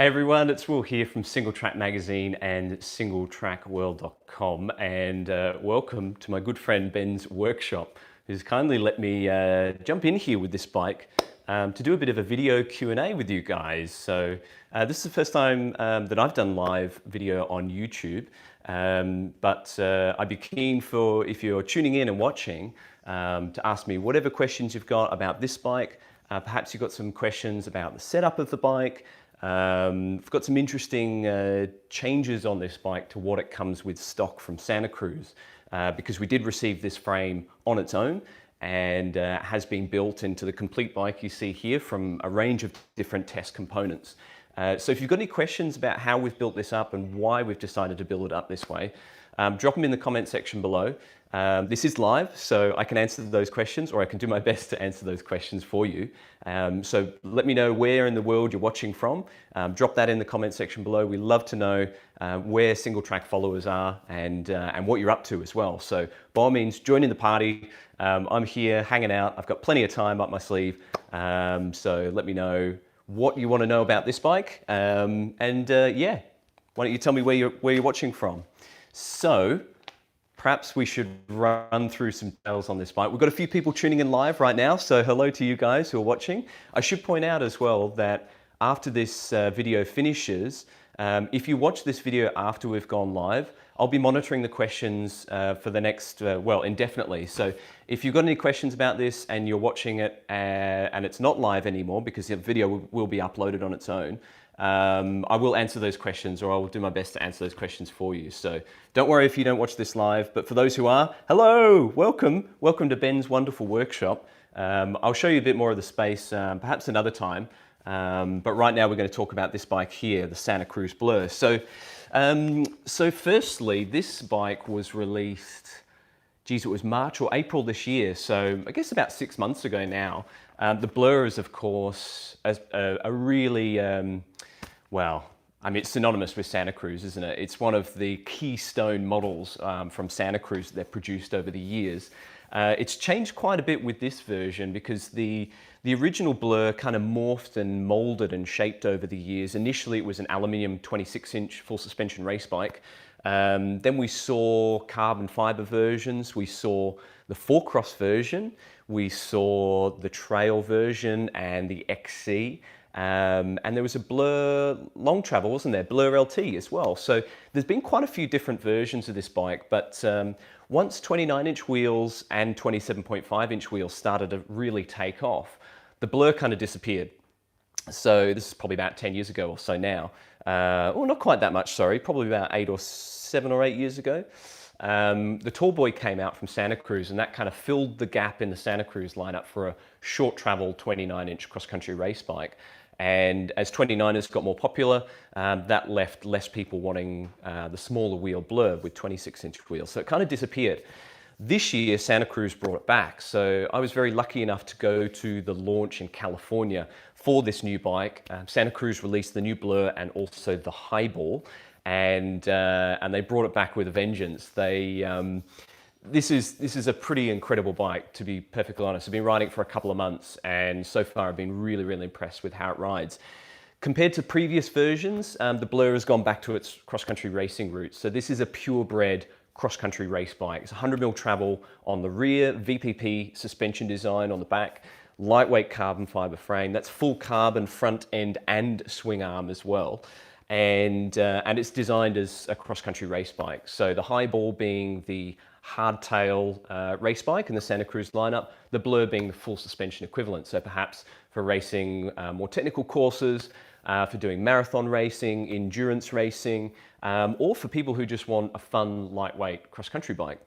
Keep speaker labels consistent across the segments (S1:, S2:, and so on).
S1: Hey everyone, it's Will here from Singletrack magazine and singletrackworld.com, and welcome to my good friend Ben's workshop, who's kindly let me jump in here with this bike to do a bit of a video Q&A with you guys. So this is the first time that I've done live video on YouTube, but I'd be keen for, if you're tuning in and watching, to ask me whatever questions you've got about this bike. Perhaps you've got some questions about the setup of the bike. I've got some interesting changes on this bike to what it comes with stock from Santa Cruz, because we did receive this frame on its own and has been built into the complete bike you see here from a range of different test components. So if you've got any questions about how we've built this up and why we've decided to build it up this way, drop them in the comment section below. This is live, so I can answer those questions, or I can do my best to answer those questions for you. So let me know where in the world you're watching from. Drop that in the comment section below. We love to know where Singletrack followers are and what you're up to as well. So by all means, join in the party. I'm here hanging out. I've got plenty of time up my sleeve. So let me know what you want to know about this bike. Yeah, why don't you tell me where you're watching from? So perhaps we should run through some details on this bike. We've got a few people tuning in live right now, so hello to you guys who are watching. I should point out as well that after this video finishes, if you watch this video after we've gone live, I'll be monitoring the questions for the next, well, indefinitely. So if you've got any questions about this and you're watching it and it's not live anymore because the video will be uploaded on its own, I will answer those questions, or I will do my best to answer those questions for you. So don't worry if you don't watch this live, but for those who are, hello, welcome to Ben's wonderful workshop. I'll show you a bit more of the space perhaps another time, but right now we're going to talk about this bike here, the Santa Cruz Blur. So firstly, this bike was released, geez, it was March or April this year, so I guess about 6 months ago now. The Blur is, of course, a really, well, I mean, it's synonymous with Santa Cruz, isn't it? It's one of the keystone models from Santa Cruz that they've produced over the years. It's changed quite a bit with this version because the original Blur kind of morphed and molded and shaped over the years. Initially, it was an aluminium 26-inch full suspension race bike. Then we saw carbon fiber versions. We saw the 4-cross version. We saw the trail version and the XC. And there was a Blur long travel, wasn't there? Blur LT as well. So there's been quite a few different versions of this bike, but once 29-inch wheels and 27.5-inch wheels started to really take off, the Blur kind of disappeared. So this is probably about 10 years ago or so now. Well, not quite that much, sorry, probably about 7 or 8 years ago. The Tallboy came out from Santa Cruz, and that kind of filled the gap in the Santa Cruz lineup for a short travel 29-inch cross-country race bike. And as 29ers got more popular, that left less people wanting the smaller wheel Blur with 26-inch wheels. So it kind of disappeared. This year, Santa Cruz brought it back. So I was very lucky enough to go to the launch in California for this new bike. Santa Cruz released the new Blur and also the Highball, and they brought it back with a vengeance. This is a pretty incredible bike, to be perfectly honest. I've been riding it for a couple of months, and so far I've been really, really impressed with how it rides. Compared to previous versions, the Blur has gone back to its cross-country racing roots. So this is a purebred cross-country race bike. It's 100mm travel on the rear, VPP suspension design on the back, lightweight carbon fiber frame. That's full carbon front end and swing arm as well. And it's designed as a cross-country race bike. So the Highball being the hardtail race bike in the Santa Cruz lineup, the Blur being the full suspension equivalent. So perhaps for racing more technical courses, for doing marathon racing, endurance racing, or for people who just want a fun, lightweight cross-country bike.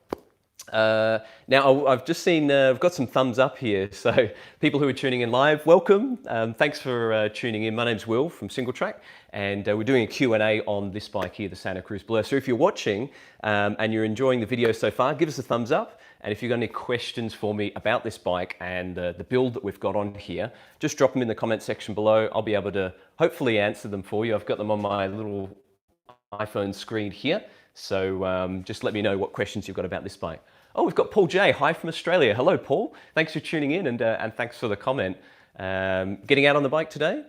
S1: Now, I've just seen, I've got some thumbs up here, so people who are tuning in live, welcome. Thanks for tuning in. My name's Will from Singletrack, and we're doing a Q&A on this bike here, the Santa Cruz Blur. So if you're watching and you're enjoying the video so far, give us a thumbs up. And if you've got any questions for me about this bike and the build that we've got on here, just drop them in the comment section below. I'll be able to hopefully answer them for you. I've got them on my little iPhone screen here. So just let me know what questions you've got about this bike. Oh, we've got Paul J. Hi from Australia. Hello, Paul. Thanks for tuning in and thanks for the comment. Getting out on the bike today?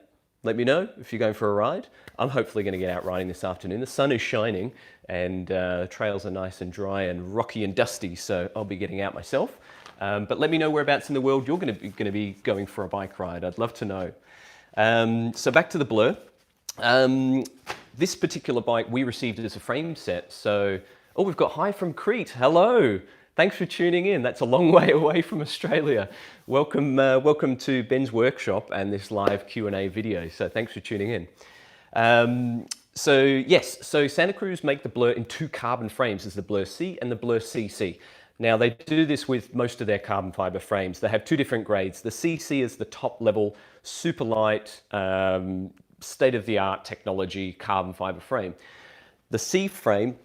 S1: Let me know if you're going for a ride. I'm hopefully going to get out riding this afternoon. The sun is shining and the trails are nice and dry and rocky and dusty, so I'll be getting out myself. But let me know whereabouts in the world you're going to be going for a bike ride. I'd love to know. So back to the Blur. This particular bike we received it as a frame set. So, oh, we've got hi from Crete. Hello. Thanks for tuning in. That's a long way away from Australia. Welcome, welcome to Ben's workshop and this live Q&A video. So thanks for tuning in. So yes, so Santa Cruz make the Blur in 2 carbon frames. There's the Blur C and the Blur CC. Now they do this with most of their carbon fiber frames. They have 2 different grades. The CC is the top level, super light, state-of-the-art technology carbon fiber frame. The C frame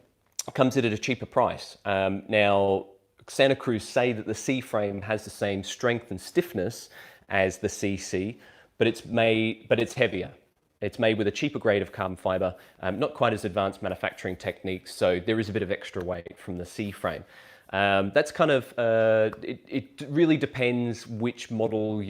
S1: comes in at a cheaper price. Now, Santa Cruz say that the C frame has the same strength and stiffness as the CC, but it's heavier. It's made with a cheaper grade of carbon fiber, not quite as advanced manufacturing techniques, so there is a bit of extra weight from the C frame. That's kind of, it really depends which model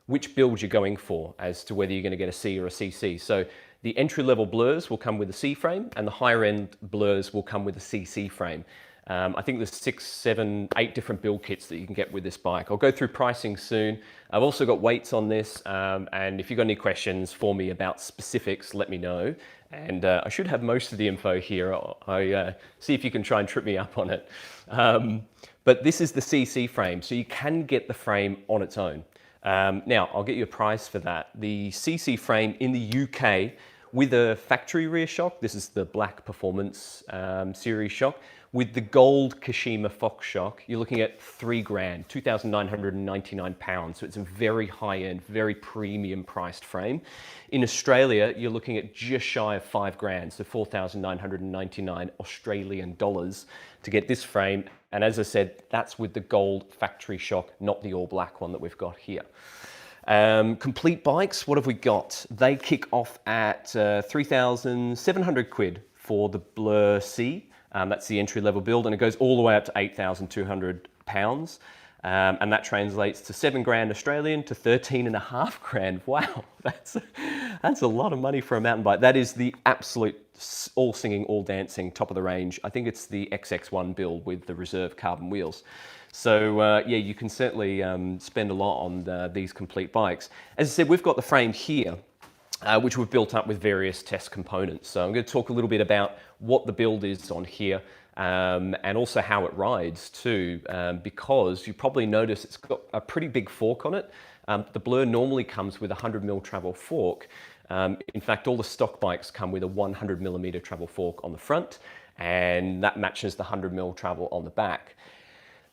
S1: which build you're going for as to whether you're going to get a C or a CC. So the entry-level Blurs will come with a C frame and the higher-end Blurs will come with a CC frame. I think there's 6, 7, 8 different build kits that you can get with this bike. I'll go through pricing soon. I've also got weights on this, and if you've got any questions for me about specifics, let me know. And I should have most of the info here. I see if you can try and trip me up on it. But this is the CC frame, so you can get the frame on its own. Now, I'll get you a price for that. The CC frame in the UK with a factory rear shock, this is the Black Performance series shock, with the gold Kashima Fox shock, you're looking at $3 grand, £2,999. So it's a very high-end, very premium priced frame. In Australia, you're looking at just shy of $5 grand, so 4,999 Australian dollars to get this frame. And as I said, that's with the gold factory shock, not the all black one that we've got here. Complete bikes, what have we got? They kick off at 3,700 quid for the Blur C. That's the entry-level build, and it goes all the way up to £8,200. And that translates to $7 grand Australian to 13.5 grand. Wow, that's a lot of money for a mountain bike. That is the absolute all singing, all dancing, top of the range. I think it's the XX1 build with the reserve carbon wheels. So yeah, you can certainly spend a lot on these complete bikes. As I said, we've got the frame here, which we've built up with various test components. So I'm going to talk a little bit about what the build is on here, and also how it rides too, because you probably notice it's got a pretty big fork on it. The Blur normally comes with a 100mm travel fork. In fact, all the stock bikes come with a 100mm travel fork on the front, and that matches the 100mm travel on the back.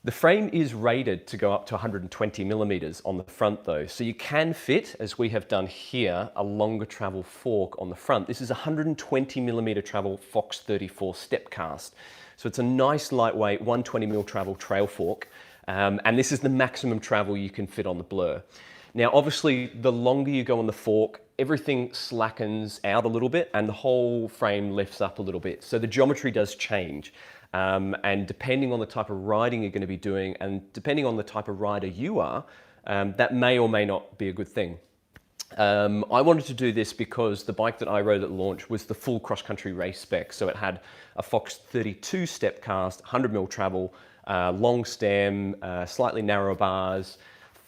S1: The frame is rated to go up to 120mm on the front though, so you can fit, as we have done here, a longer travel fork on the front. This is a 120mm travel Fox 34 step cast. So it's a nice lightweight 120mm travel trail fork, and this is the maximum travel you can fit on the Blur. Now obviously the longer you go on the fork, everything slackens out a little bit and the whole frame lifts up a little bit. So the geometry does change. And depending on the type of riding you're going to be doing and depending on the type of rider you are, that may or may not be a good thing. I wanted to do this because the bike that I rode at launch was the full cross-country race spec. So it had a Fox 32 step cast, 100mm travel, long stem, slightly narrow bars,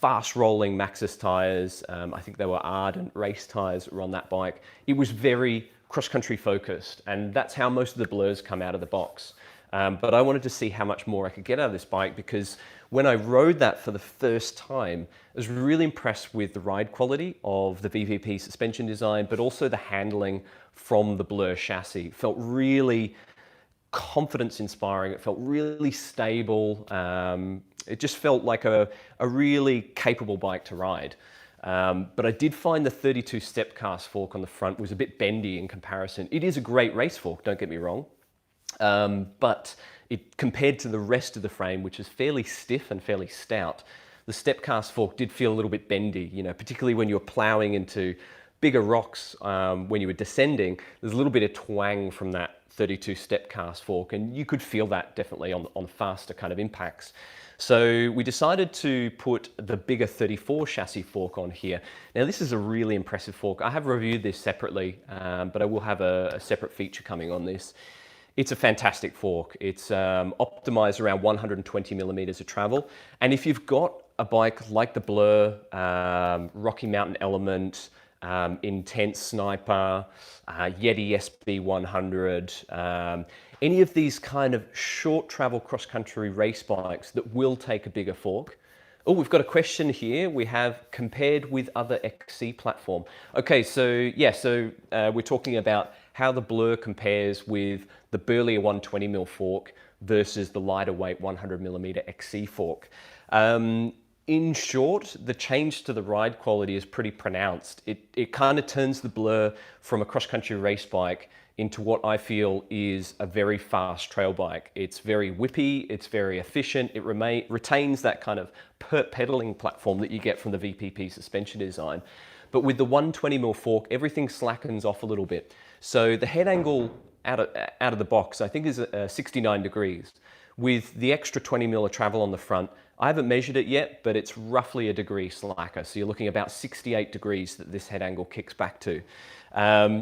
S1: fast rolling Maxxis tires. I think they were Ardent race tires that were on that bike. It was very cross-country focused, and that's how most of the Blurs come out of the box. But I wanted to see how much more I could get out of this bike, because when I rode that for the first time, I was really impressed with the ride quality of the VVP suspension design, but also the handling from the Blur chassis. It felt really confidence inspiring. It felt really stable. It just felt like a really capable bike to ride. But I did find the 32 step cast fork on the front was a bit bendy in comparison. It is a great race fork, don't get me wrong. But compared to the rest of the frame, which is fairly stiff and fairly stout, the step cast fork did feel a little bit bendy, you know, particularly when you're plowing into bigger rocks, when you were descending. There's a little bit of twang from that 32 step cast fork, and you could feel that definitely on faster kind of impacts. So we decided to put the bigger 34 chassis fork on here. Now this is a really impressive fork. I have reviewed this separately, but I will have a separate feature coming on this. It's a fantastic fork. It's optimized around 120 millimeters of travel. And if you've got a bike like the Blur, Rocky Mountain Element, Intense Sniper, Yeti SB100, any of these kind of short travel cross-country race bikes that will take a bigger fork. Oh, we've got a question here. We have compared with other XC platform. Okay, so yeah, we're talking about how the Blur compares with the burlier 120mm fork versus the lighter weight 100mm XC fork. In short, the change to the ride quality is pretty pronounced. It kind of turns the Blur from a cross-country race bike into what I feel is a very fast trail bike. It's very whippy, it's very efficient, it retains that kind of pert pedaling platform that you get from the VPP suspension design. But with the 120mm fork, everything slackens off a little bit. So the head angle out of the box, I think, is 69 degrees. With the extra 20mm of travel on the front, I haven't measured it yet, but it's roughly a degree slacker. So you're looking about 68 degrees that this head angle kicks back to.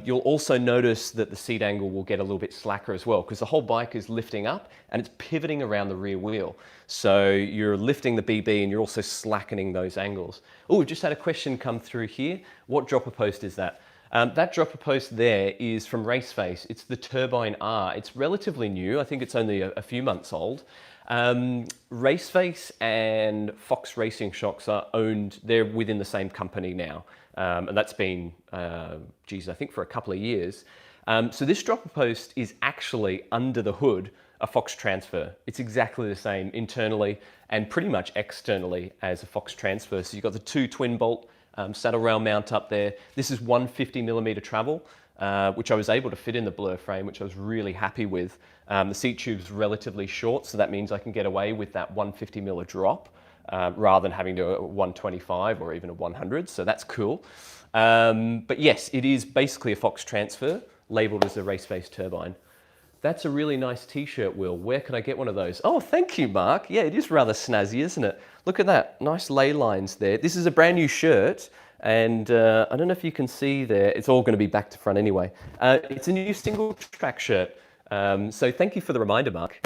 S1: You'll also notice that the seat angle will get a little bit slacker as well, because the whole bike is lifting up and it's pivoting around the rear wheel. So you're lifting the BB and you're also slackening those angles. Oh, we've just had a question come through here. What dropper post is that? That dropper post there is from Raceface. It's the Turbine R. It's relatively new. I think it's only a few months old. Raceface and Fox Racing Shocks are owned, they're within the same company now. And that's been, I think for a couple of years. So this dropper post is actually under the hood a Fox Transfer. It's exactly the same internally and pretty much externally as a Fox Transfer. So you've got the two twin bolt saddle rail mount up there. This is 150mm travel, which I was able to fit in the Blur frame, which I was really happy with. The seat tube's relatively short, so that means I can get away with that 150mm drop rather than having to do a 125 or even a 100, so that's cool. But yes, it is basically a Fox Transfer labeled as a Raceface Turbine. That's a really nice t-shirt, Will. Where can I get one of those? Oh, thank you, Mark. Yeah, it is rather snazzy, isn't it? Look at that, nice ley lines there. This is a brand new shirt, and I don't know if you can see there, it's all gonna be back to front anyway. It's a new Singletrack shirt. So thank you for the reminder, Mark.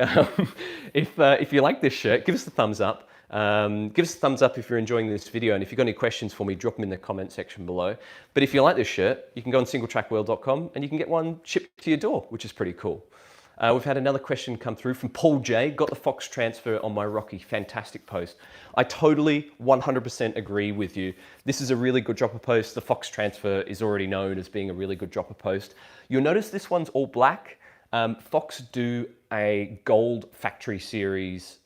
S1: If you like this shirt, give us a thumbs up. Give us a thumbs up if you're enjoying this video, and if you've got any questions for me, drop them in the comment section below. But if you like this shirt, you can go on singletrackworld.com and you can get one shipped to your door, which is pretty cool. We've had another question come through from Paul J. Got the Fox Transfer on my Rocky. Fantastic post. I totally 100% agree with you. This is a really good dropper post. The Fox Transfer is already known as being a really good dropper post. You'll notice this one's all black. Fox do a gold factory series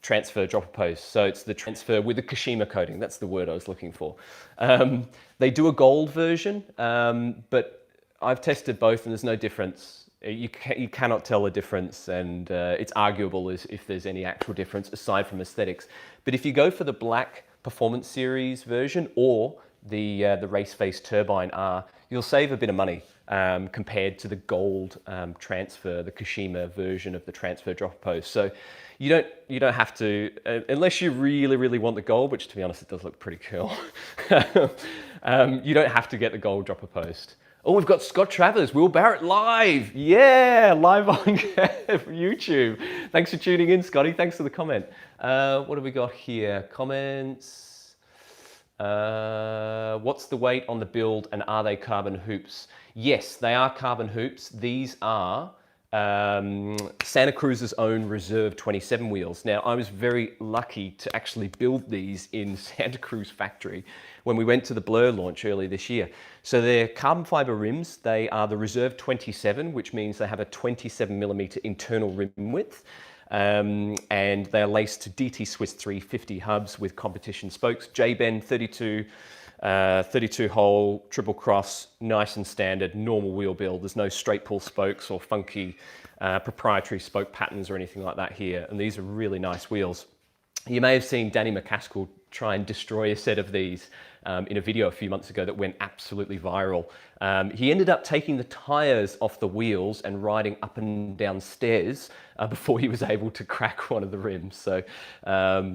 S1: transfer dropper post. So it's the transfer with the Kashima coating. That's the word I was looking for. They do a gold version, but I've tested both and there's no difference. You cannot tell a difference, and it's arguable if there's any actual difference aside from aesthetics. But if you go for the black Performance Series version or the Raceface Turbine R, you'll save a bit of money compared to the gold transfer, the Kashima version of the transfer dropper post. So you don't have to, unless you really want the gold, which to be honest, it does look pretty cool. You don't have to get the gold dropper post. Oh, we've got Scott Travers, Will Barrett live. Yeah, live on YouTube. Thanks for tuning in, Scotty. Thanks for the comment. What have we got here? Comments. What's the weight on the build and are they carbon hoops? Yes, they are carbon hoops. These are Santa Cruz's own Reserve 27 wheels. Now, I was very lucky to actually build these in Santa Cruz factory when we went to the Blur launch earlier this year. So they're carbon fiber rims. They are the Reserve 27, which means they have a 27mm internal rim width. And they're laced to DT Swiss 350 hubs with competition spokes. J-bend 32 hole, triple cross, nice and standard, normal wheel build. There's no straight pull spokes or funky proprietary spoke patterns or anything like that here. And these are really nice wheels. You may have seen Danny McCaskill try and destroy a set of these in a video a few months ago that went absolutely viral. He ended up taking the tires off the wheels and riding up and down stairs before he was able to crack one of the rims. So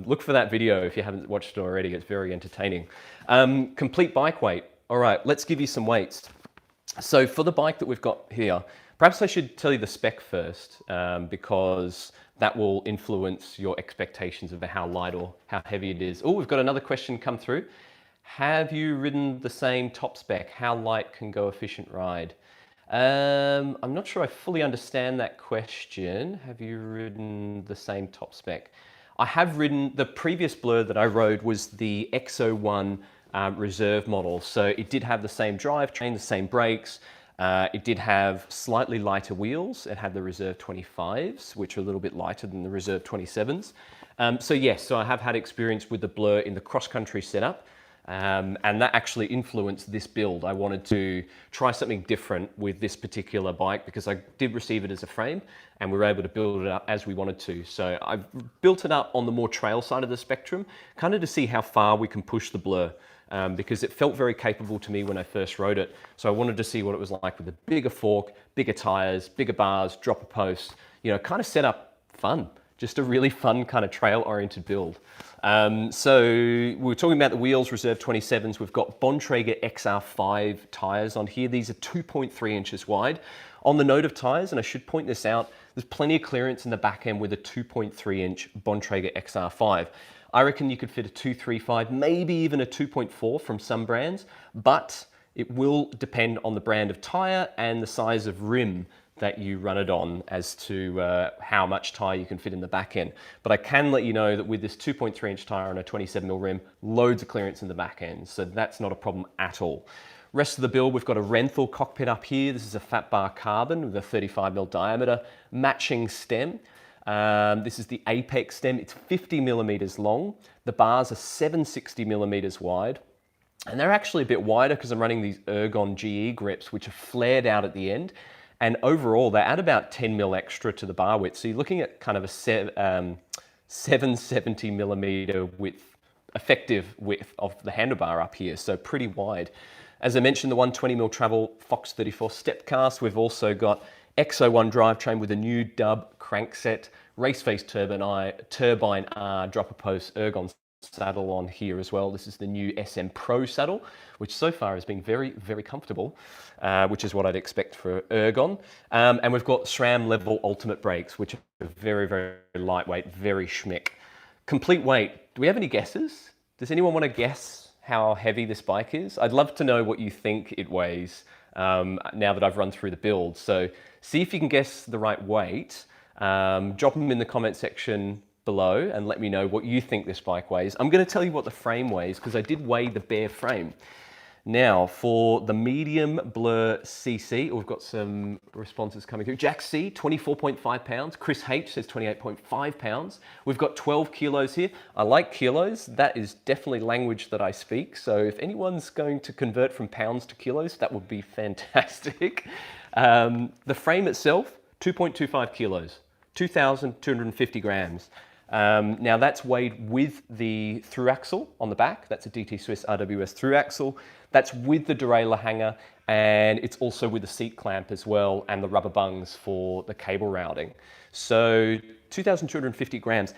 S1: look for that video if you haven't watched it already. It's very entertaining. Complete bike weight. All right, let's give you some weights. So for the bike that we've got here, perhaps I should tell you the spec first, because that will influence your expectations of how light or how heavy it is. Oh, we've got another question come through. Have you ridden the same top spec? How light can go efficient ride? I'm not sure I fully understand that question. Have you ridden the same top spec? I have ridden, the previous Blur that I rode was the XO1 reserve model. So it did have the same drivetrain, the same brakes. It did have slightly lighter wheels. It had the Reserve 25s, which are a little bit lighter than the Reserve 27s. So yes, so I have had experience with the Blur in the cross-country setup. And that actually influenced this build. I wanted to try something different with this particular bike because I did receive it as a frame and we were able to build it up as we wanted to. So I built it up on the more trail side of the spectrum, kind of to see how far we can push the Blur. Because it felt very capable to me when I first rode it. So I wanted to see what it was like with a bigger fork, bigger tires, bigger bars, dropper posts, you know, kind of set up fun. Just a really fun kind of trail-oriented build. So we were talking about the wheels, Reserve 27s. We've got Bontrager XR5 tires on here. These are 2.3 inches wide. On the note of tires, and I should point this out, there's plenty of clearance in the back end with a 2.3 inch Bontrager XR5. I reckon you could fit a 235, maybe even a 2.4 from some brands, but it will depend on the brand of tire and the size of rim that you run it on as to how much tire you can fit in the back end. But I can let you know that with this 2.3 inch tire and a 27mm rim, loads of clearance in the back end. So that's not a problem at all. Rest of the build, we've got a Renthal cockpit up here. This is a fat bar carbon with a 35mm diameter, matching stem. This is the Apex stem. It's 50mm long. The bars are 760mm wide. And they're actually a bit wider because I'm running these Ergon GE grips, which are flared out at the end. And overall, they add about 10mm extra to the bar width. So you're looking at kind of a 770mm width, effective width of the handlebar up here. So pretty wide. As I mentioned, the 120mm travel Fox 34 step cast. We've also got XO1 drivetrain with a new dub crankset, race face turbine R dropper post Ergon saddle on here as well. This is the new SM Pro saddle, which so far has been very, very comfortable, which is what I'd expect for Ergon. And we've got SRAM level ultimate brakes, which are very, very lightweight, very schmick. Complete weight. Do we have any guesses? Does anyone want to guess how heavy this bike is? I'd love to know what you think it weighs now that I've run through the build. So see if you can guess the right weight. Drop them in the comment section below and let me know what you think this bike weighs. I'm going to tell you what the frame weighs because I did weigh the bare frame. Now for the medium Blur CC, we've got some responses coming through. Jack C, 24.5 pounds. Chris H says 28.5 pounds. We've got 12 kilos here. I like kilos. That is definitely language that I speak. So if anyone's going to convert from pounds to kilos, that would be fantastic. The frame itself, 2.25 kilos, 2,250 grams. Now that's weighed with the through axle on the back. That's a DT Swiss RWS through axle. That's with the derailleur hanger, and it's also with the seat clamp as well and the rubber bungs for the cable routing. So 2,250 grams.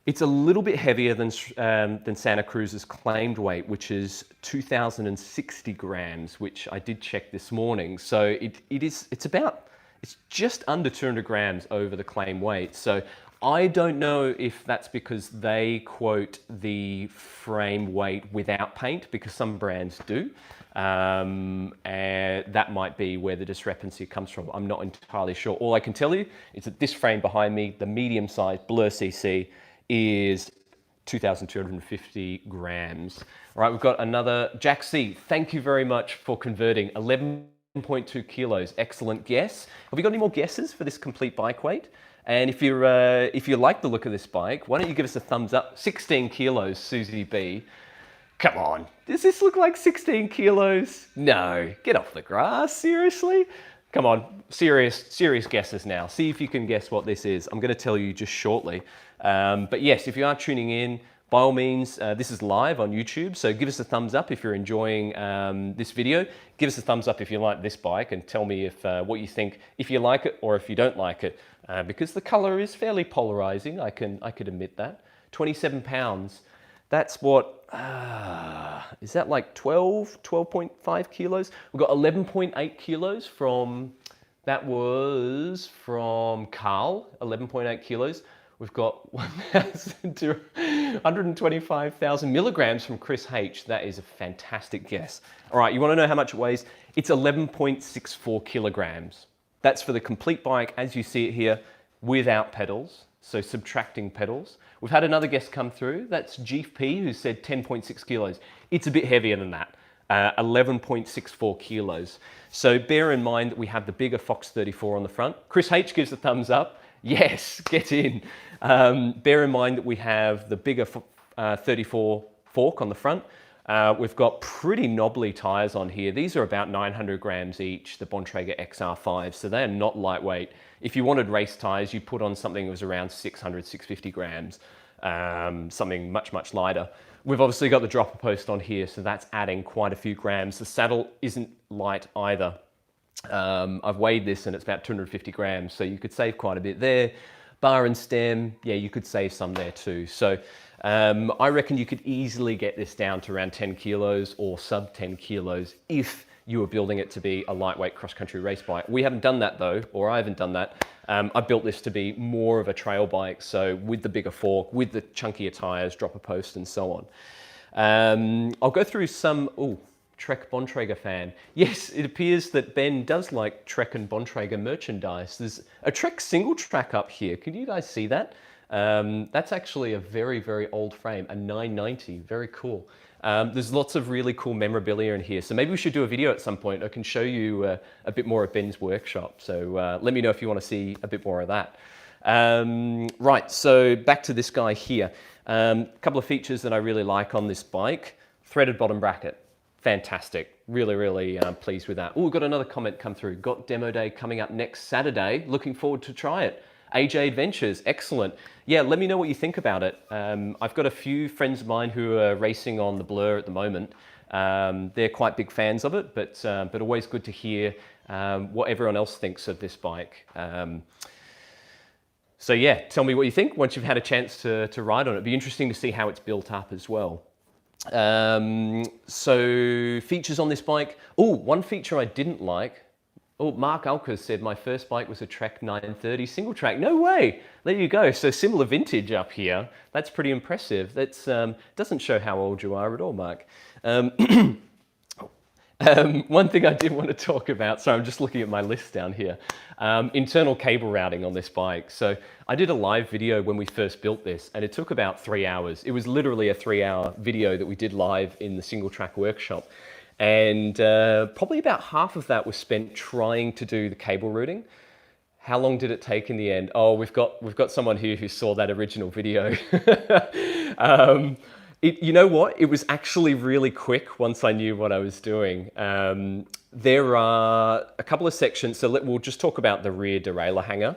S1: It's a little bit heavier than Santa Cruz's claimed weight, which is 2,060 grams, which I did check this morning. So it's just under 200 grams over the claim weight. So I don't know if that's because they quote the frame weight without paint, because some brands do. And that might be where the discrepancy comes from. I'm not entirely sure. All I can tell you is that this frame behind me, the medium size Blur CC, is 2,250 grams. All right, we've got another Jack C. Thank you very much for converting. 11.2 kilos. Excellent guess. Have we got any more guesses for this complete bike weight? And if you like the look of this bike, why don't you give us a thumbs up? 16 kilos, Susie B. Come on, does this look like 16 kilos? No, get off the grass, seriously? Come on, serious guesses now. See if you can guess what this is. I'm gonna tell you just shortly. But yes, if you are tuning in, by all means, this is live on YouTube, so give us a thumbs up if you're enjoying this video. Give us a thumbs up if you like this bike, and tell me if what you think, if you like it or if you don't like it, because the color is fairly polarizing. I could admit that. 27 pounds. That's what, is that like 12.5 kilos? We've got 11.8 kilos from, that was from Carl, 11.8 kilos. We've got 125,000 milligrams from Chris H. That is a fantastic guess. All right, you want to know how much it weighs? It's 11.64 kilograms. That's for the complete bike as you see it here, without pedals, so subtracting pedals. We've had another guest come through. That's Jeef P, who said 10.6 kilos. It's a bit heavier than that, 11.64 kilos. So bear in mind that we have the bigger Fox 34 on the front. Chris H gives a thumbs up. Yes, get in. Bear in mind that we have the bigger 34 fork on the front. We've got pretty knobbly tires on here. These are about 900 grams each, the Bontrager XR5, so they are not lightweight. If you wanted race tires, you put on something that was around 600, 650 grams, something much, much lighter. We've obviously got the dropper post on here, so that's adding quite a few grams. The saddle isn't light either. I've weighed this and it's about 250 grams, so you could save quite a bit there. Bar and stem, yeah, you could save some there too. So I reckon you could easily get this down to around 10 kilos or sub 10 kilos if you were building it to be a lightweight cross-country race bike. We haven't done that though, or I haven't done that. I built this to be more of a trail bike, so with the bigger fork, with the chunkier tires, dropper post and so on. I'll go through some, Trek Bontrager fan. Yes, it appears that Ben does like Trek and Bontrager merchandise. There's a Trek Singletrack up here. Can you guys see that? That's actually a very, very old frame, a 990, very cool. There's lots of really cool memorabilia in here. So maybe we should do a video at some point. I can show you a bit more of Ben's workshop. So let me know if you want to see a bit more of that. Right, so back to this guy here. A couple of features that I really like on this bike. Threaded bottom bracket. Fantastic. Really, really pleased with that. Oh, we've got another comment come through. Got demo day coming up next Saturday. Looking forward to try it. AJ Adventures, excellent. Yeah, let me know what you think about it. I've got a few friends of mine who are racing on the Blur at the moment. They're quite big fans of it, but always good to hear what everyone else thinks of this bike. So yeah, tell me what you think once you've had a chance to ride on it. It'd be interesting to see how it's built up as well. So features on this bike. Oh, one feature I didn't like. Oh, Mark Alker said my first bike was a Trek 930 single track. No way. There you go. So similar vintage up here. That's pretty impressive. That's doesn't show how old you are at all, Mark. One thing I did want to talk about, so I'm just looking at my list down here, internal cable routing on this bike. So I did a live video when we first built this, and it took about 3 hours. It was literally a 3-hour video that we did live in the Singletrack workshop. And probably about half of that was spent trying to do the cable routing. How long did it take in the end? Oh, we've got someone here who saw that original video. You know what? It was actually really quick once I knew what I was doing. There are a couple of sections, so we'll just talk about the rear derailleur hanger.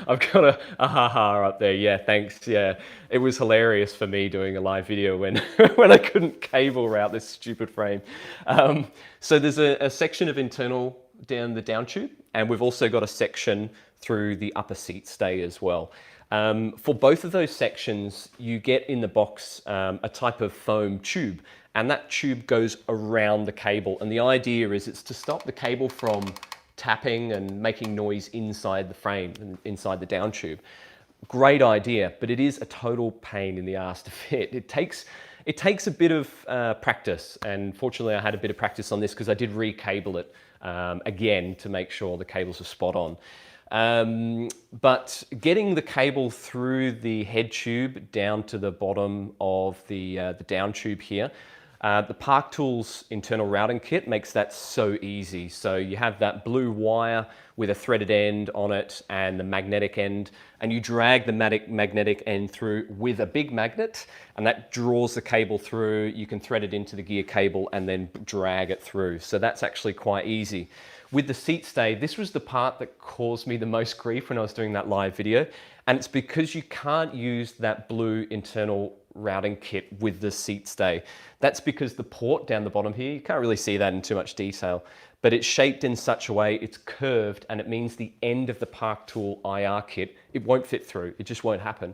S1: I've got a ha-ha up there. Yeah, thanks. Yeah, it was hilarious for me doing a live video when when I couldn't cable route this stupid frame. So there's a section of internal down the down tube, and we've also got a section through the upper seat stay as well. For both of those sections, you get in the box a type of foam tube, and that tube goes around the cable. And the idea is it's to stop the cable from tapping and making noise inside the frame, and inside the down tube. Great idea, but it is a total pain in the ass to fit. It takes a bit of practice, and fortunately I had a bit of practice on this because I did re-cable it again to make sure the cables are spot on. But getting the cable through the head tube down to the bottom of the down tube here, the Park Tools internal routing kit makes that so easy. So you have that blue wire with a threaded end on it and the magnetic end, and you drag the magnetic end through with a big magnet, and that draws the cable through. You can thread it into the gear cable and then drag it through. So that's actually quite easy. With the seat stay, this was the part that caused me the most grief when I was doing that live video. And it's because you can't use that blue internal routing kit with the seat stay. That's because the port down the bottom here, you can't really see that in too much detail, but it's shaped in such a way, it's curved, and it means the end of the Park Tool IR kit, it won't fit through. It just won't happen.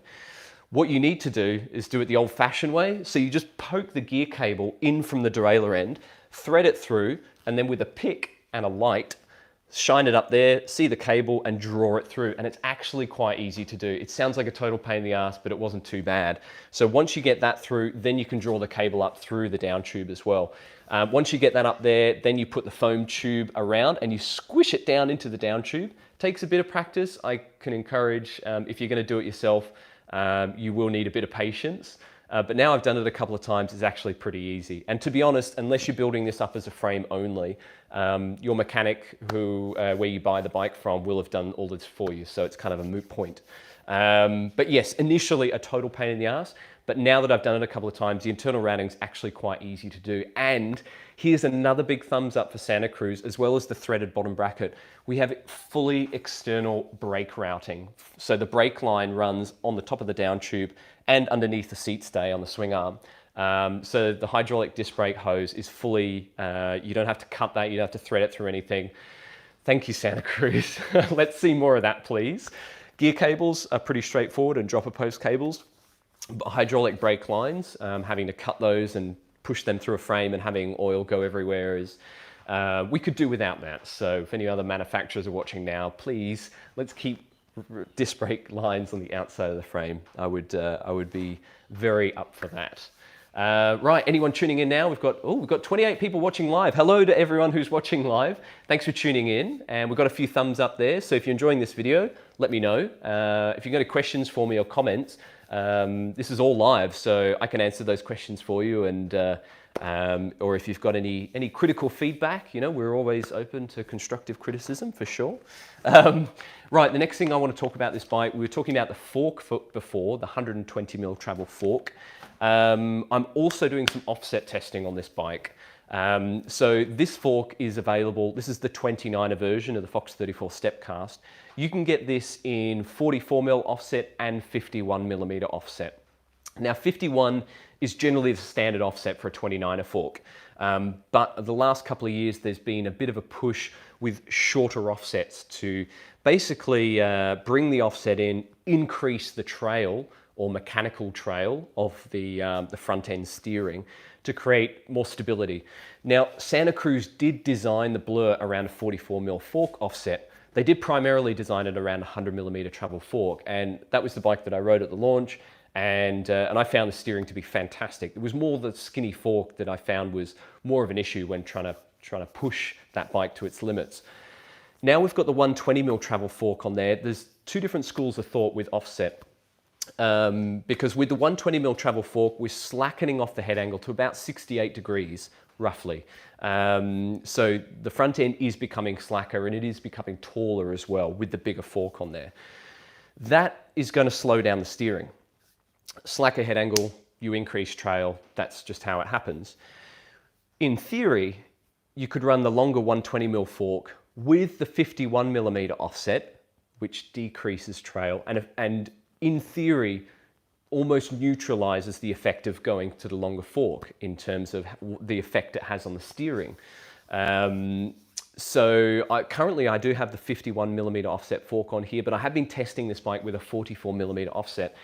S1: What you need to do is do it the old-fashioned way. So you just poke the gear cable in from the derailleur end, thread it through, and then with a pick and a light, shine it up there, see the cable, and draw it through. And it's actually quite easy to do. It sounds like a total pain in the ass, but it wasn't too bad. So once you get that through, then you can draw the cable up through the down tube as well. Once you get that up there, then you put the foam tube around and you squish it down into the down tube. Takes a bit of practice. I can encourage, if you're going to do it yourself, you will need a bit of patience. But now I've done it a couple of times, it's actually pretty easy. And to be honest, unless you're building this up as a frame only, your mechanic where you buy the bike from will have done all this for you. So it's kind of a moot point. But yes, initially a total pain in the ass. But now that I've done it a couple of times, the internal routing is actually quite easy to do. And here's another big thumbs up for Santa Cruz, as well as the threaded bottom bracket. We have fully external brake routing. So the brake line runs on the top of the down tube and underneath the seat stay on the swing arm. So the hydraulic disc brake hose is fully, you don't have to cut that, you don't have to thread it through anything. Thank you, Santa Cruz. Let's see more of that, please. Gear cables are pretty straightforward and dropper post cables. Hydraulic brake lines, having to cut those and push them through a frame and having oil go everywhere is, we could do without that. So if any other manufacturers are watching now, please, let's keep disc brake lines on the outside of the frame. I would be very up for that. Right, anyone tuning in now? We've got 28 people watching live. Hello to everyone who's watching live. Thanks for tuning in. And we've got a few thumbs up there. So if you're enjoying this video, let me know. If you've got any questions for me or comments, this is all live, so I can answer those questions for you. And or if you've got any critical feedback, you know, we're always open to constructive criticism for sure. Right, the next thing I want to talk about this bike, we were talking about the fork before, the 120mm travel fork. I'm also doing some offset testing on this bike. So this fork is available. This is the 29er version of the Fox 34 Stepcast. You can get this in 44mm offset and 51mm offset. Now 51 is generally the standard offset for a 29er fork. But the last couple of years, there's been a bit of a push with shorter offsets to basically bring the offset in, increase the trail or mechanical trail of the front end steering to create more stability. Now, Santa Cruz did design the Blur around a 44mm fork offset. They did primarily design it around a 100mm travel fork, and that was the bike that I rode at the launch, and I found the steering to be fantastic. It was more the skinny fork that I found was more of an issue when trying to push that bike to its limits. Now we've got the 120mm travel fork on there. There's two different schools of thought with offset. Because with the 120mm travel fork, we're slackening off the head angle to about 68 degrees, roughly. So the front end is becoming slacker and it is becoming taller as well with the bigger fork on there. That is going to slow down the steering. Slacker head angle, you increase trail, that's just how it happens. In theory, you could run the longer 120mm fork with the 51mm offset, which decreases trail and in theory, almost neutralizes the effect of going to the longer fork in terms of the effect it has on the steering. Currently I do have the 51mm offset fork on here, but I have been testing this bike with a 44mm offset.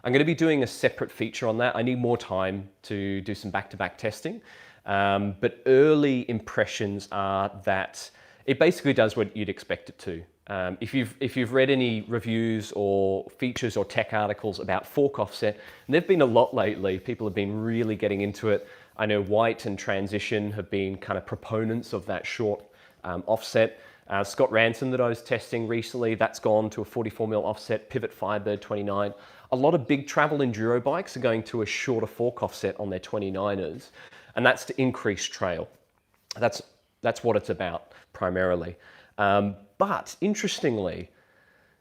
S1: I'm going to be doing a separate feature on that. I need more time to do some back-to-back testing, but early impressions are that it basically does what you'd expect it to. If you've read any reviews or features or tech articles about fork offset, and there've been a lot lately, people have been really getting into it. I know White and Transition have been kind of proponents of that short offset. Scott Ransom that I was testing recently, that's gone to a 44mm offset, Pivot Firebird 29. A lot of big travel enduro bikes are going to a shorter fork offset on their 29ers, and that's to increase trail. That's what it's about primarily. But interestingly,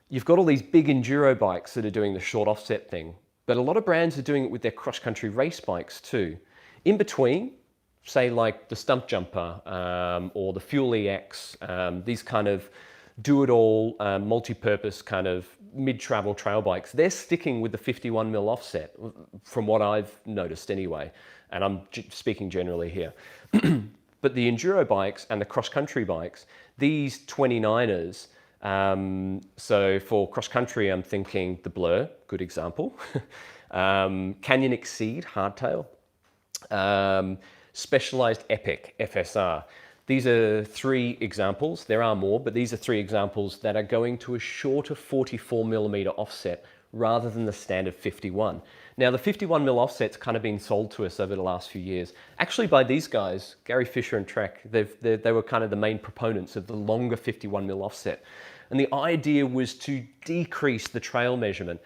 S1: you've got all these big enduro bikes that are doing the short offset thing, but a lot of brands are doing it with their cross-country race bikes too. In between, say like the Stump Jumper or the Fuel EX, these kind of do-it-all, multi-purpose kind of mid-travel trail bikes, they're sticking with the 51mm offset, from what I've noticed anyway, and I'm speaking generally here. But the enduro bikes and the cross-country bikes, these 29ers, so for cross-country, I'm thinking the Blur, good example, Canyon Exceed, hardtail, Specialized Epic, FSR. These are 3 examples. There are more, but these are 3 examples that are going to a shorter 44mm offset rather than the standard 51. Now, the 51mm offset's kind of been sold to us over the last few years, actually by these guys, Gary Fisher and Trek. They were kind of the main proponents of the longer 51mm offset. And the idea was to decrease the trail measurement.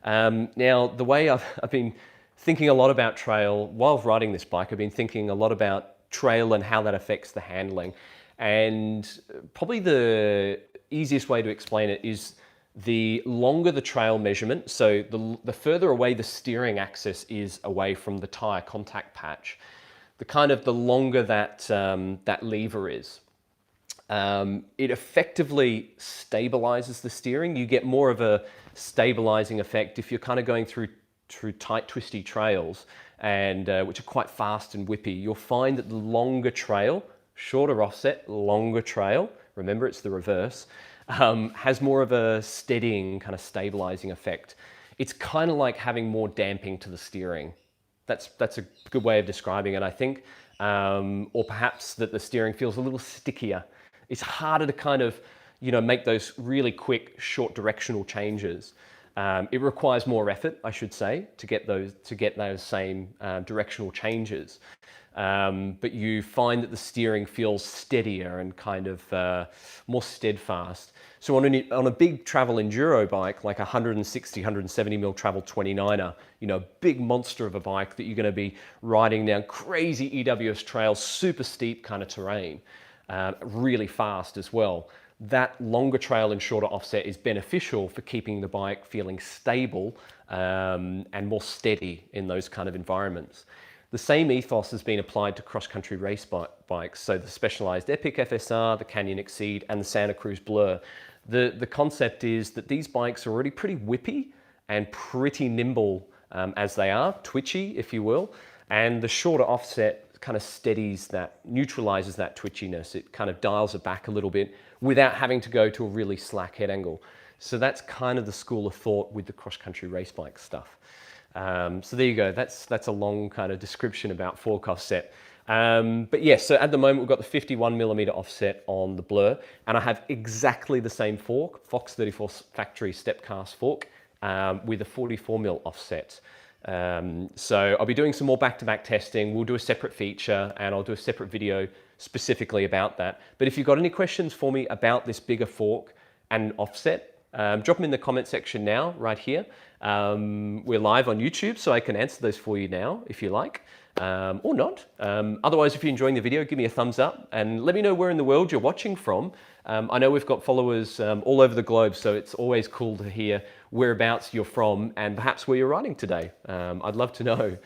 S1: Now, the way I've been thinking a lot about trail while riding this bike, I've been thinking a lot about trail and how that affects the handling. And probably the easiest way to explain it is the longer the trail measurement, so the further away the steering axis is away from the tire contact patch, the longer that, that lever is. It effectively stabilizes the steering. You get more of a stabilizing effect if you're kind of going through tight, twisty trails, and which are quite fast and whippy. You'll find that the longer trail, shorter offset, longer trail, remember it's the reverse, has more of a steadying, kind of stabilizing effect. It's kind of like having more damping to the steering. That's a good way of describing it, I think. Or perhaps that the steering feels a little stickier. It's harder to kind of, make those really quick, short directional changes. It requires more effort, I should say, to get those same directional changes. But you find that the steering feels steadier and kind of more steadfast. So on a big travel enduro bike, like a 160, 170mm travel 29er, big monster of a bike that you're going to be riding down crazy EWS trails, super steep kind of terrain, really fast as well. That longer trail and shorter offset is beneficial for keeping the bike feeling stable and more steady in those kind of environments. The same ethos has been applied to cross-country race bikes, so the Specialized Epic FSR, the Canyon Exceed, and the Santa Cruz Blur. The concept is that these bikes are already pretty whippy and pretty nimble as they are, twitchy, if you will, and the shorter offset kind of steadies that, neutralizes that twitchiness. It kind of dials it back a little bit without having to go to a really slack head angle. So that's kind of the school of thought with the cross-country race bike stuff. So there you go. That's a long kind of description about fork offset. But yes, so at the moment we've got the 51mm offset on the Blur, and I have exactly the same fork, Fox 34 factory step cast fork, with a 44mm offset. So I'll be doing some more back-to-back testing. We'll do a separate feature and I'll do a separate video specifically about that. But if you've got any questions for me about this bigger fork and offset, drop them in the comment section now, right here. We're live on YouTube, so I can answer those for you now if you like, or not. Otherwise, if you're enjoying the video, give me a thumbs up and let me know where in the world you're watching from. I know we've got followers all over the globe, so it's always cool to hear whereabouts you're from and perhaps where you're riding today. I'd love to know.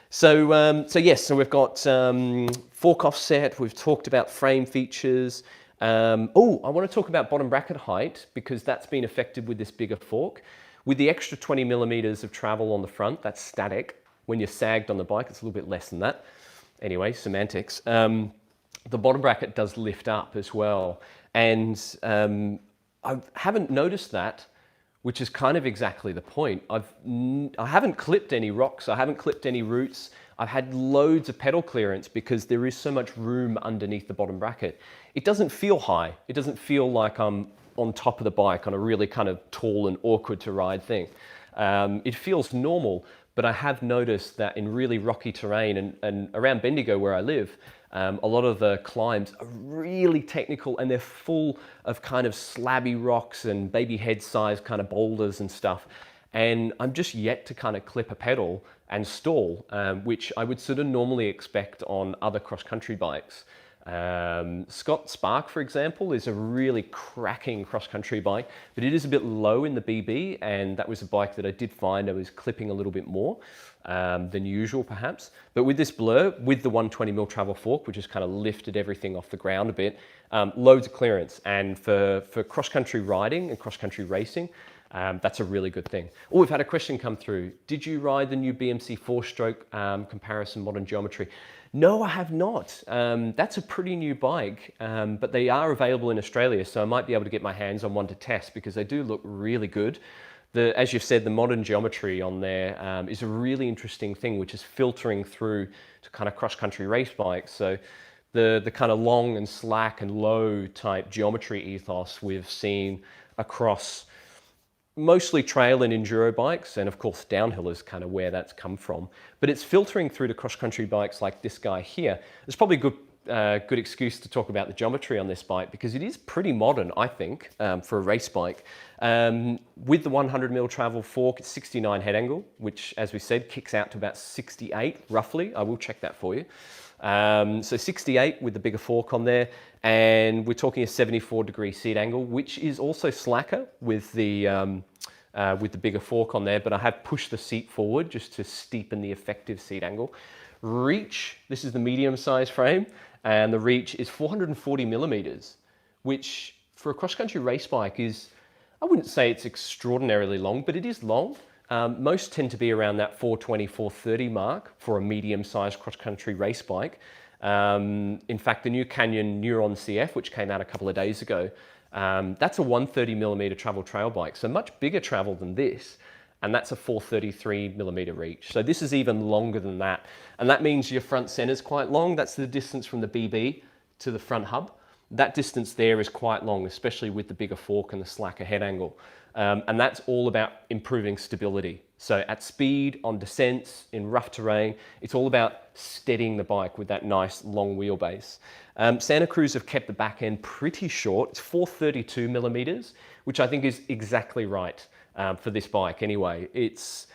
S1: So yes, so we've got fork offset, we've talked about frame features. Oh, I want to talk about bottom bracket height because that's been affected with this bigger fork. With the extra 20mm of travel on the front, that's static. When you're sagged on the bike, it's a little bit less than that. Anyway, semantics. The bottom bracket does lift up as well. And I haven't noticed that, which is kind of exactly the point. I haven't clipped any rocks, I haven't clipped any roots. I've had loads of pedal clearance because there is so much room underneath the bottom bracket. It doesn't feel high. It doesn't feel like I'm on top of the bike on a really kind of tall and awkward to ride thing. It feels normal, but I have noticed that in really rocky terrain and around Bendigo where I live, a lot of the climbs are really technical and they're full of kind of slabby rocks and baby head size kind of boulders and stuff. And I'm just yet to kind of clip a pedal and stall, which I would sort of normally expect on other cross-country bikes. Scott Spark, for example, is a really cracking cross-country bike, but it is a bit low in the BB, and that was a bike that I did find I was clipping a little bit more than usual, perhaps. But with this Blur, with the 120mm travel fork, which has kind of lifted everything off the ground a bit, loads of clearance, and for cross-country riding and cross-country racing, that's a really good thing. Oh, we've had a question come through. Did you ride the new BMC 4-stroke comparison modern geometry? No, I have not. That's a pretty new bike, but they are available in Australia, so I might be able to get my hands on one to test because they do look really good. As you've said, the modern geometry on there is a really interesting thing, which is filtering through to kind of cross-country race bikes. So the kind of long and slack and low type geometry ethos we've seen across mostly trail and enduro bikes, and of course downhill is kind of where that's come from. But it's filtering through to cross-country bikes like this guy here. It's probably a good excuse to talk about the geometry on this bike because it is pretty modern, I think, for a race bike. With the 100mm travel fork, it's 69 head angle, which, as we said, kicks out to about 68 roughly. I will check that for you. So 68 with the bigger fork on there, and we're talking a 74-degree seat angle, which is also slacker with the bigger fork on there, but I have pushed the seat forward just to steepen the effective seat angle. Reach, this is the medium-sized frame, and the reach is 440mm, which for a cross-country race bike is, I wouldn't say it's extraordinarily long, but it is long. Most tend to be around that 420, 430 mark for a medium-sized cross-country race bike. In fact, the new Canyon Neuron CF, which came out a couple of days ago, that's a 130mm travel trail bike, so much bigger travel than this, and that's a 433mm reach. So this is even longer than that, and that means your front center is quite long. That's the distance from the BB to the front hub. That distance there is quite long, especially with the bigger fork and the slacker head angle. And that's all about improving stability. So at speed, on descents, in rough terrain, it's all about steadying the bike with that nice long wheelbase. Santa Cruz have kept the back end pretty short. It's 432mm, which I think is exactly right for this bike anyway. It's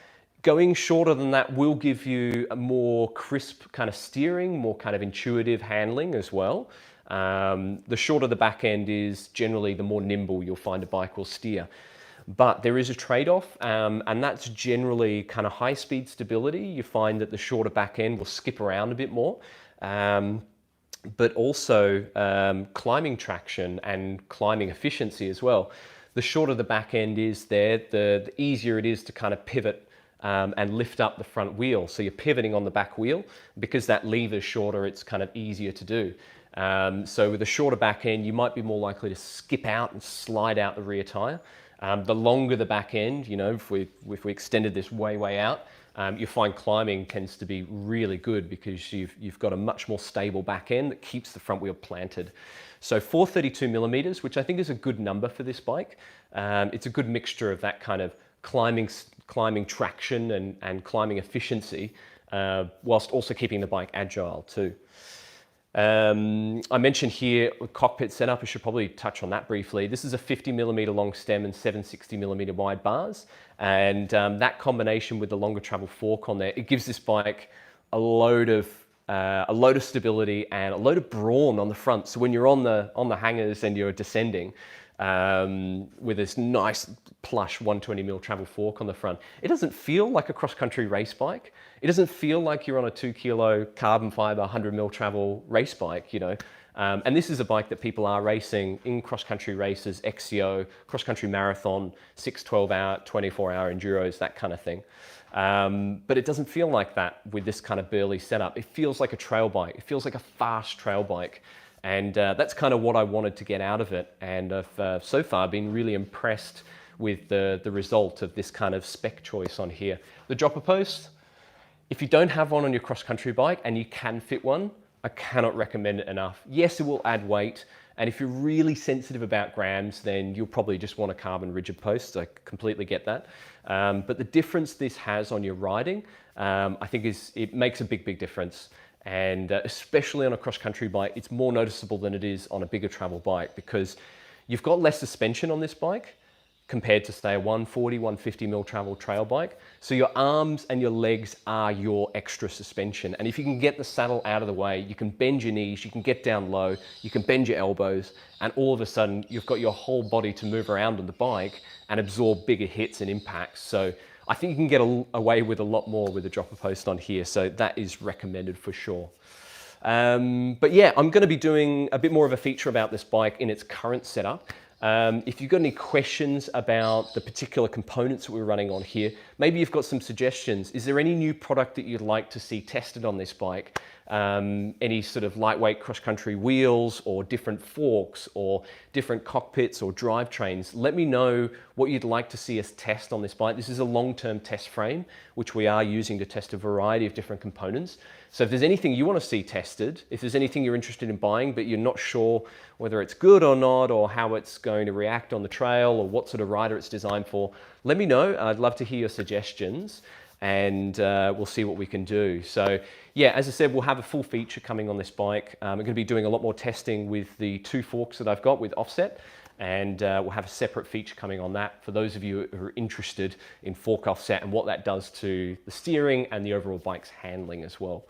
S1: going shorter than that will give you a more crisp kind of steering, more kind of intuitive handling as well. The shorter the back end is, generally the more nimble you'll find a bike will steer. But there is a trade-off, and that's generally kind of high-speed stability. You find that the shorter back end will skip around a bit more, but also climbing traction and climbing efficiency as well. The shorter the back end is there, the easier it is to kind of pivot and lift up the front wheel. So you're pivoting on the back wheel. Because that lever is shorter, it's kind of easier to do. So with a shorter back end, you might be more likely to skip out and slide out the rear tire. The longer the back end, you know, if we extended this way out, you find climbing tends to be really good because you've got a much more stable back end that keeps the front wheel planted. So 432mm, which I think is a good number for this bike. It's a good mixture of that kind of climbing traction and climbing efficiency, whilst also keeping the bike agile too. I mentioned here cockpit setup. I should probably touch on that briefly. This is a 50mm long stem and 760mm wide bars, and that combination with the longer travel fork on there, it gives this bike a load of stability and a load of brawn on the front. So when you're on the hangers and you're descending, with this nice plush 120mm travel fork on the front, it doesn't feel like a cross-country race bike. It doesn't feel like you're on a 2 kilo carbon fiber 100mm travel race bike, you know. And this is a bike that people are racing in cross-country races, XCO, cross-country marathon, 6, 12-hour, 24-hour enduros, that kind of thing. But it doesn't feel like that with this kind of burly setup. It feels like a trail bike. It feels like a fast trail bike. And that's kind of what I wanted to get out of it. And I've so far been really impressed with the result of this kind of spec choice on here. The dropper post, if you don't have one on your cross-country bike and you can fit one, I cannot recommend it enough. Yes, it will add weight. And if you're really sensitive about grams, then you'll probably just want a carbon rigid post. I completely get that. But the difference this has on your riding, I think it makes a big difference. And especially on a cross-country bike, it's more noticeable than it is on a bigger travel bike because you've got less suspension on this bike. compared to say a 140, 150 mil travel trail bike. So your arms and your legs are your extra suspension. And if you can get the saddle out of the way, you can bend your knees, you can get down low, you can bend your elbows, and all of a sudden you've got your whole body to move around on the bike and absorb bigger hits and impacts. So I think you can get away with a lot more with the dropper post on here. So that is recommended for sure. But yeah, I'm going to be doing a bit more of a feature about this bike in its current setup. If you've got any questions about the particular components that we're running on here, maybe you've got some suggestions. Is there any new product that you'd like to see tested on this bike? Any sort of lightweight cross-country wheels or different forks or different cockpits or drivetrains? Let me know what you'd like to see us test on this bike. This is a long-term test frame, which we are using to test a variety of different components. So if there's anything you want to see tested, if there's anything you're interested in buying, but you're not sure whether it's good or not, or how it's going to react on the trail, or what sort of rider it's designed for, let me know. I'd love to hear your suggestions, and we'll see what we can do. So yeah, as I said, we'll have a full feature coming on this bike. I'm going to be doing a lot more testing with the 2 forks that I've got with offset, and we'll have a separate feature coming on that for those of you who are interested in fork offset and what that does to the steering and the overall bike's handling as well.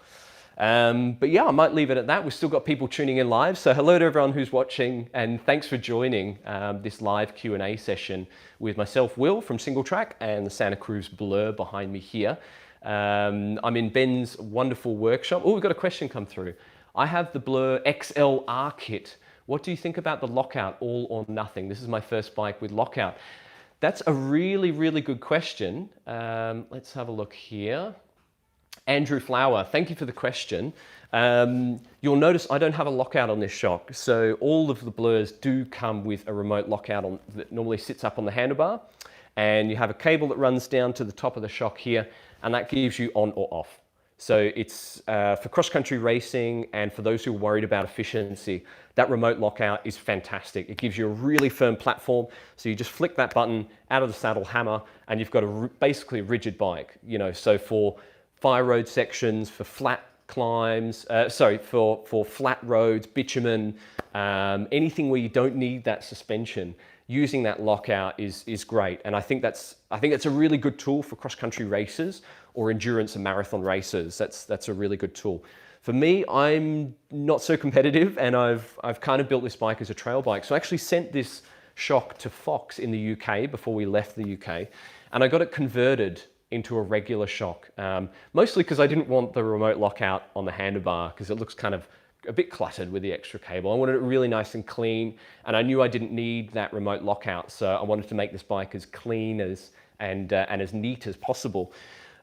S1: But yeah, I might leave it at that. We've still got people tuning in live. So hello to everyone who's watching, and thanks for joining this live Q&A session with myself, Will, from Singletrack, and the Santa Cruz Blur behind me here. I'm in Ben's wonderful workshop. Oh, we've got a question come through. I have the Blur XLR kit. What do you think about the lockout, all or nothing? This is my first bike with lockout. That's a really, really good question. Let's have a look here. Andrew Flower, thank you for the question. You'll notice I don't have a lockout on this shock. So all of the Blurs do come with a remote lockout that normally sits up on the handlebar. And you have a cable that runs down to the top of the shock here, and that gives you on or off. So it's for cross-country racing, and for those who are worried about efficiency, that remote lockout is fantastic. It gives you a really firm platform. So you just flick that button out of the saddle hammer, and you've got basically a rigid bike. You know, so for fire road sections, for flat climbs, for flat roads, bitumen, anything where you don't need that suspension, using that lockout is great. And I think that's a really good tool for cross-country racers or endurance and marathon racers. That's a really good tool. For me, I'm not so competitive, and I've kind of built this bike as a trail bike. So I actually sent this shock to Fox in the UK before we left the UK, and I got it converted into a regular shock, mostly because I didn't want the remote lockout on the handlebar, because it looks kind of a bit cluttered with the extra cable. I wanted it really nice and clean, and I knew I didn't need that remote lockout, so I wanted to make this bike as clean and as neat as possible.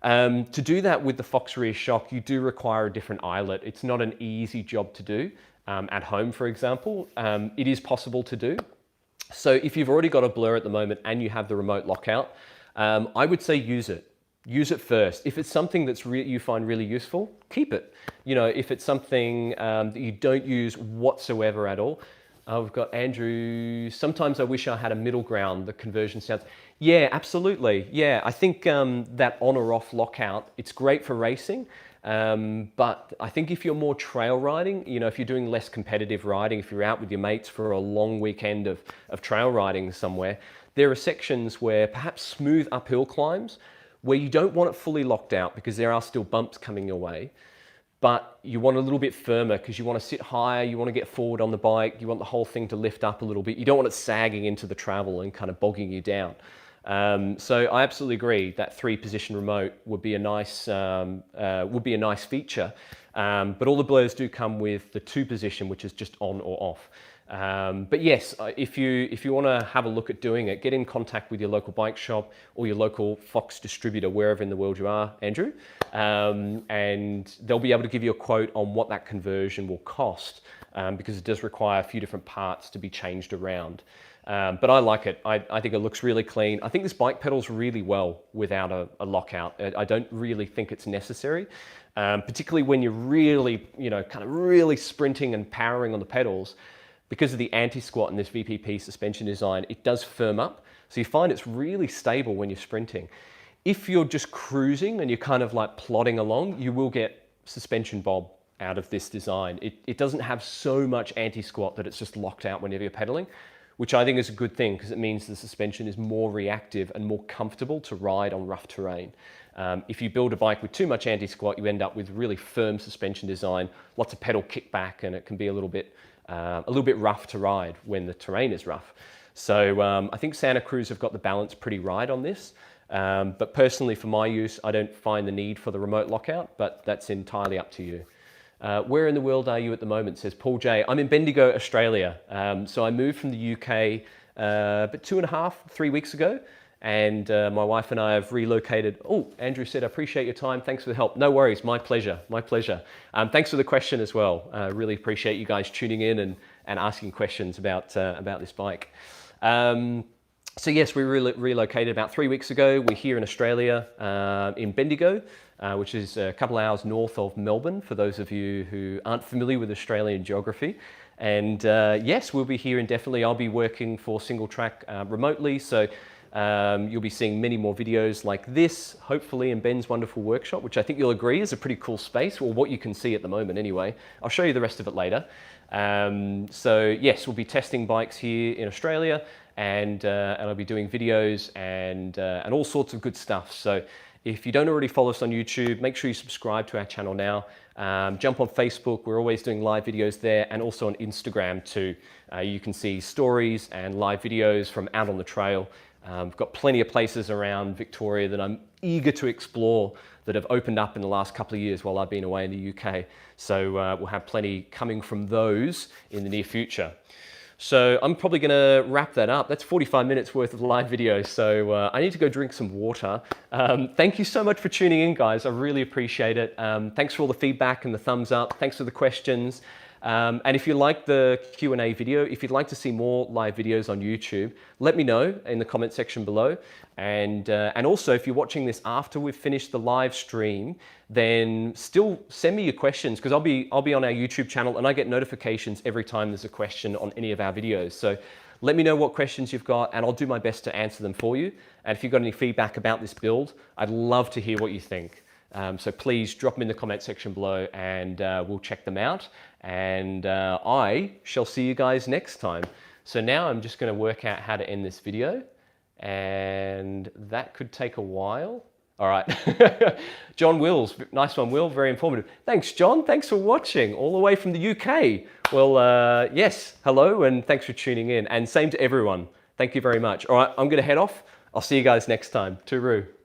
S1: To do that with the Fox rear shock, you do require a different eyelet. It's not an easy job to do at home, for example. It is possible to do. So if you've already got a Blur at the moment and you have the remote lockout, I would say use it. Use it first. If it's something that's you find really useful, keep it. You know, if it's something that you don't use whatsoever at all, we've got Andrew, sometimes I wish I had a middle ground, the conversion sounds. Yeah, absolutely. Yeah, I think that on or off lockout, it's great for racing. But I think if you're more trail riding, you know, if you're doing less competitive riding, if you're out with your mates for a long weekend of trail riding somewhere, there are sections where perhaps smooth uphill climbs, where you don't want it fully locked out because there are still bumps coming your way, but you want a little bit firmer because you want to sit higher, you want to get forward on the bike, you want the whole thing to lift up a little bit. You don't want it sagging into the travel and kind of bogging you down. So I absolutely agree that 3-position remote would be a nice feature. But all the Blurs do come with the 2-position, which is just on or off. But yes, if you want to have a look at doing it, get in contact with your local bike shop or your local Fox distributor, wherever in the world you are, Andrew, and they'll be able to give you a quote on what that conversion will cost, because it does require a few different parts to be changed around. But I like it. I think it looks really clean. I think this bike pedals really well without a lockout. I don't really think it's necessary, particularly when you're really, kind of really sprinting and powering on the pedals. Because of the anti-squat in this VPP suspension design, it does firm up. So you find it's really stable when you're sprinting. If you're just cruising and you're kind of like plodding along, you will get suspension bob out of this design. It doesn't have so much anti-squat that it's just locked out whenever you're pedaling. which I think is a good thing because it means the suspension is more reactive and more comfortable to ride on rough terrain. If you build a bike with too much anti-squat, you end up with really firm suspension design, lots of pedal kickback, and it can be a little bit rough to ride when the terrain is rough. So I think Santa Cruz have got the balance pretty right on this. But personally, for my use, I don't find the need for the remote lockout, but that's entirely up to you. Where in the world are you at the moment, says Paul J. I'm in Bendigo, Australia. So I moved from the UK about 2.5, 3 weeks ago. And my wife and I have relocated. Oh, Andrew said, I appreciate your time. Thanks for the help. No worries, my pleasure, my pleasure. Thanks for the question as well. Really appreciate you guys tuning in and asking questions about this bike. So yes, we relocated about 3 weeks ago. We're here in Australia, in Bendigo, which is a couple hours north of Melbourne, for those of you who aren't familiar with Australian geography. And yes, we'll be here indefinitely. I'll be working for Singletrack remotely, so you'll be seeing many more videos like this, hopefully in Ben's wonderful workshop, which I think you'll agree is a pretty cool space, or what you can see at the moment anyway. I'll show you the rest of it later. So yes, we'll be testing bikes here in Australia, and I'll be doing videos and all sorts of good stuff. So if you don't already follow us on YouTube, make sure you subscribe to our channel now. Jump on Facebook, we're always doing live videos there, and also on Instagram too. You can see stories and live videos from out on the trail. We've got plenty of places around Victoria that I'm eager to explore that have opened up in the last couple of years while I've been away in the UK. So we'll have plenty coming from those in the near future. So I'm probably going to wrap that up. That's 45 minutes worth of live video, so I need to go drink some water. Thank you so much for tuning in, guys. I really appreciate it. Thanks for all the feedback and the thumbs up. Thanks for the questions. And if you like the Q&A video, if you'd like to see more live videos on YouTube, let me know in the comment section below. And also, if you're watching this after we've finished the live stream, then still send me your questions, because I'll be on our YouTube channel and I get notifications every time there's a question on any of our videos. So let me know what questions you've got and I'll do my best to answer them for you. And if you've got any feedback about this build, I'd love to hear what you think. So please drop them in the comment section below and we'll check them out. And I shall see you guys next time. So now I'm just going to work out how to end this video, and that could take a while. All right. John Wills, nice one, Will, very informative. Thanks, John. Thanks for watching all the way from the UK. Well, yes, hello, and thanks for tuning in. And same to everyone. Thank you very much. All right, I'm going to head off. I'll see you guys next time. Tooroo.